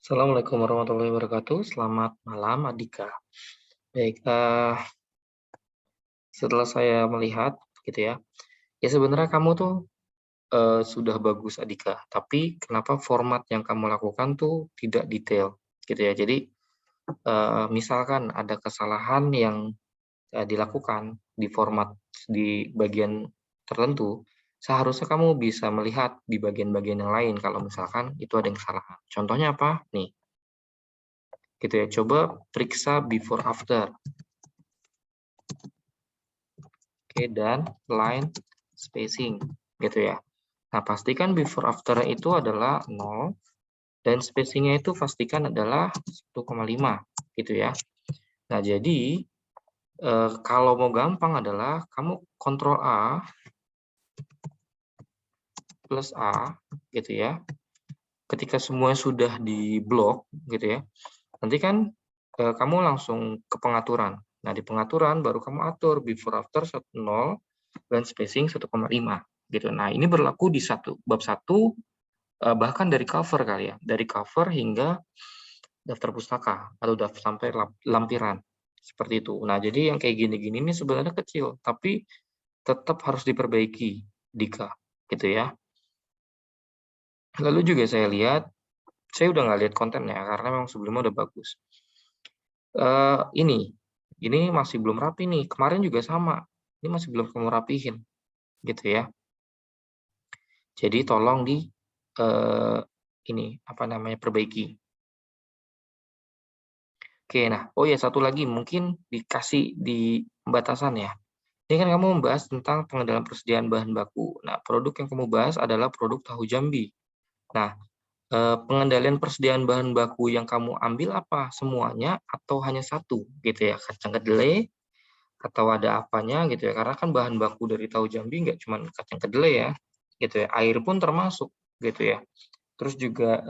Assalamualaikum warahmatullahi wabarakatuh. Selamat malam, Adika. Baik, setelah saya melihat gitu ya, ya sebenarnya kamu tuh sudah bagus, Adika. Tapi kenapa format yang kamu lakukan tuh tidak detail, gitu ya. Jadi misalkan ada kesalahan yang dilakukan di format di bagian tertentu, seharusnya kamu bisa melihat di bagian-bagian yang lain kalau misalkan itu ada yang salah. Contohnya apa? Nih, gitu ya. Coba periksa before after. Oke, dan line spacing gitu ya. Nah, pastikan before after itu adalah 0 dan spacingnya itu pastikan adalah 1,5 gitu ya. Nah, jadi kalau mau gampang adalah kamu Ctrl A plus A gitu ya. Ketika semua sudah di blok gitu ya. Nanti kan kamu langsung ke pengaturan. Nah, di pengaturan baru kamu atur before after 0 dan spacing 1,5 gitu. Nah, ini berlaku di bab 1 bahkan dari cover kali ya, dari cover hingga daftar pustaka atau sampai lampiran seperti itu. Nah, jadi yang kayak gini-gini ini sebenarnya kecil, tapi tetap harus diperbaiki, Dika, gitu ya. Lalu juga saya lihat, saya udah nggak lihat kontennya karena memang sebelumnya udah bagus. Ini masih belum rapi nih. Kemarin juga sama. Ini masih belum kamu rapihin, gitu ya. Jadi tolong perbaiki. Oke, nah, oh ya satu lagi mungkin dikasih di pembatasan ya. Ini kan kamu membahas tentang pengendalian persediaan bahan baku. Nah, produk yang kamu bahas adalah produk tahu Jambi. Nah, pengendalian persediaan bahan baku yang kamu ambil apa? Semuanya atau hanya satu gitu ya? Kacang kedelai atau ada apanya gitu ya? Karena kan bahan baku dari tahu Jambi nggak cuma kacang kedelai ya, gitu ya. Air pun termasuk gitu ya. Terus juga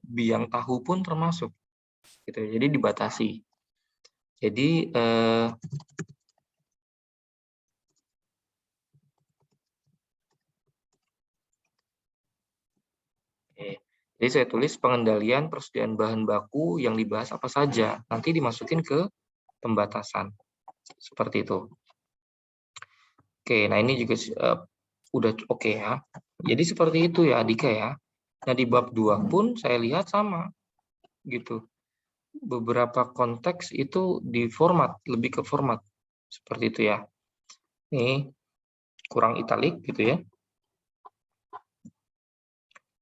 biang tahu pun termasuk gitu ya. Jadi dibatasi. Jadi jadi saya tulis pengendalian persediaan bahan baku yang dibahas apa saja. Nanti dimasukin ke pembatasan. Seperti itu. Oke, nah ini juga udah oke ya. Jadi seperti itu ya Adika ya. Nah di bab 2 pun saya lihat sama gitu. Beberapa konteks itu di format, lebih ke format. Seperti itu ya. Nih kurang italik gitu ya.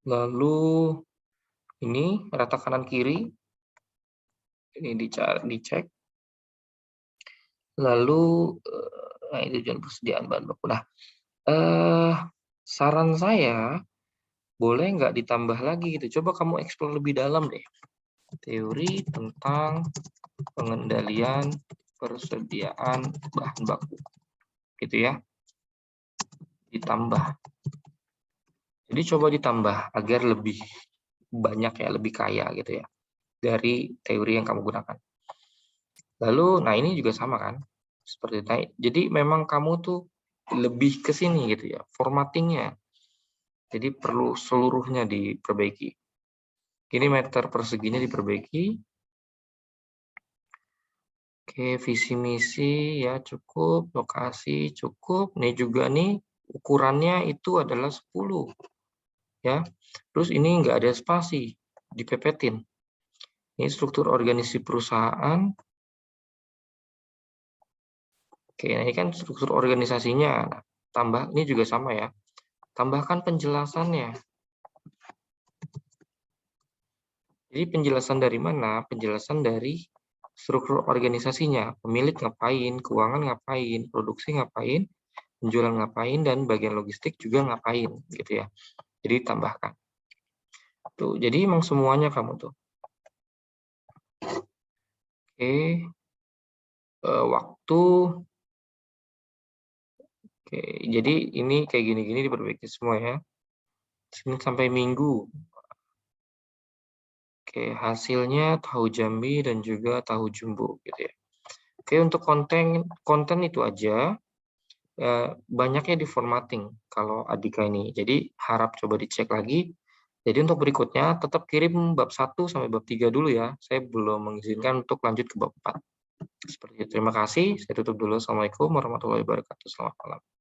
Lalu ini rata kanan kiri. Ini dicek. Lalu nah itu tujuan persediaan bahan baku. Nah, saran saya boleh nggak ditambah lagi gitu. Coba kamu eksplor lebih dalam deh. Teori tentang pengendalian persediaan bahan baku. Gitu ya. Ditambah. Jadi coba ditambah agar lebih banyak ya, lebih kaya gitu ya. Dari teori yang kamu gunakan. Lalu, nah ini juga sama kan. Seperti itu. Jadi memang kamu tuh lebih ke sini gitu ya. Formattingnya. Jadi perlu seluruhnya diperbaiki. Ini meter perseginya diperbaiki. Oke, visi misi ya cukup, lokasi cukup. Nih juga nih ukurannya itu adalah 10 ya. Terus ini enggak ada spasi, dipepetin. Ini struktur organisasi perusahaan. Oke, nah ini kan struktur organisasinya. Nah, tambah ini juga sama ya. Tambahkan penjelasannya. Jadi penjelasan dari mana? Penjelasan dari struktur organisasinya. Pemilik ngapain, keuangan ngapain, produksi ngapain, penjualan ngapain, dan bagian logistik juga ngapain gitu ya. Jadi tambahkan. Tuh, jadi emang semuanya kamu tuh. Oke. Waktu. Oke, jadi ini kayak gini-gini diperbaiki semua ya. Senin sampai Minggu. Oke, hasilnya tahu Jambi dan juga tahu Jumbo gitu ya. Oke, untuk konten itu aja. Banyaknya di formatting kalau Adika ini. Jadi harap coba dicek lagi Jadi untuk berikutnya tetap kirim bab 1 sampai bab 3 dulu ya. Saya belum mengizinkan untuk lanjut ke bab 4. Seperti itu. Terima kasih. Saya tutup dulu. Assalamualaikum warahmatullahi wabarakatuh. Selamat malam.